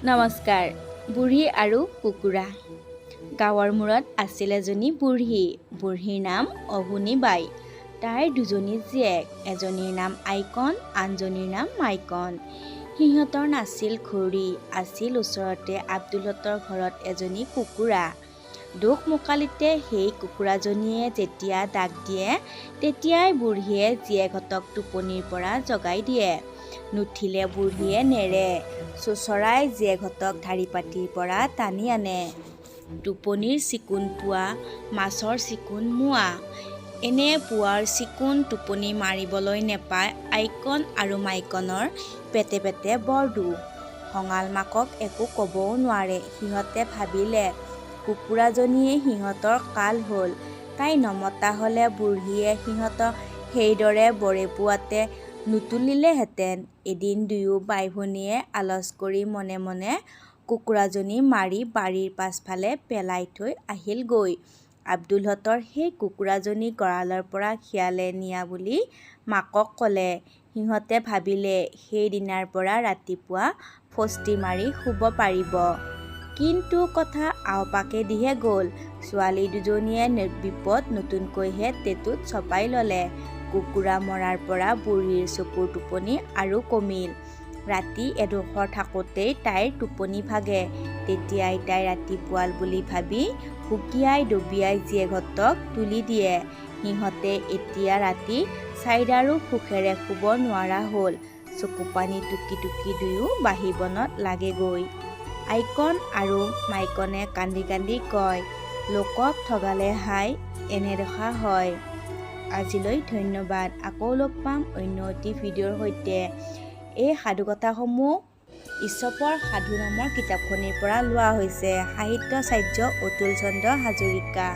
নমস্কাৰ। বুঢ়ী আৰু কুকুৰা। গাঁৱৰ মূৰত আছিল এজনী বুঢ়ী। বুঢ়ীৰ নাম অহুনি বাই। তাইৰ দুজনী জীয়েক, এজনীৰ নাম আইকন, আনজনীৰ নাম মাইকন। সিহঁতৰ নাছিল ঘড়ী, আছিল ওচৰতে আব্দুলহঁতৰ ঘৰত এজনী কুকুৰা। দোকমোকালিতে সেই কুকুৰাজনীয়ে যেতিয়া ডাক দিয়ে, তেতিয়াই বুঢ়ীয়ে জীয়েকহঁতক টোপনিৰ পৰা জগাই দিয়ে। নুঠিলে বুঢ়ীয়ে নেৰে, চোঁচৰাই জীয়েকহঁতক ধাৰিপাতিৰ পৰা টানি আনে। টোপনিৰ চিকুণ পুৱা, মাছৰ চিকুণ মোৱা। এনে পুৱাৰ চিকুণ টোপনি মাৰিবলৈ নেপায় আইকন আৰু মাইকনৰ পেটে পেটে বৰ দুখ। খঙাল মাকক একো ক'বও নোৱাৰে। সিহঁতে ভাবিলে কুকুৰাজনীয়ে সিহঁতৰ কাল হ'ল। তাই নমতা হ'লে বুঢ়ীয়ে সিহঁতক সেইদৰে বৰে পুৱাতে নুতুলিলেহেঁতেন। এদিন দুয়ো বাই ভনীয়ে আলচ কৰি মনে মনে কুকুৰাজনী মাৰি বাৰীৰ পাছফালে পেলাই থৈ আহিলগৈ। আব্দুলহঁতৰ সেই কুকুৰাজনী গঁড়ালৰ পৰা শিয়ালে নিয়া বুলি মাকক ক'লে। সিহঁতে ভাবিলে সেইদিনাৰ পৰা ৰাতিপুৱা ফষ্টি মাৰি শুব পাৰিব। কিন্তু কথা আওপাকেদিহে গ'ল। ছোৱালী দুজনীয়ে বিপদ নতুনকৈহে টেটুত চপাই ল'লে। কুকুৰা মৰাৰ পৰা বুঢ়ীৰ চকুৰ টোপনি আৰু কমিল। ৰাতি এডোখৰ থাকোঁতেই তাইৰ টোপনি ভাগে। তেতিয়াই তাই ৰাতিপুৱাল বুলি ভাবি হুকিয়াই দবিয়াই জীয়েকহঁতক তুলি দিয়ে। সিহঁতে এতিয়া ৰাতি চাইডাৰো সুখেৰে শুব নোৱাৰা হ'ল। চকুপানী টুকি টুকি দুয়ো বাঁহী বনত লাগেগৈ। আইকন আৰু মাইকনে কান্দি কান্দি কয়, লোকক ঠগালে হাই এনেদশা হয়। আজিলৈ ধন্যবাদ। আকৌ লগ পাম অন্য এটি ভিডিঅ'ৰ সৈতে। এই সাধুকথাসমূহ ঈছপৰ সাধু নামৰ কিতাপখনিৰ পৰা লোৱা হৈছে। সাহিত্যাচাৰ্য অতুল চন্দ্ৰ হাজৰিকা।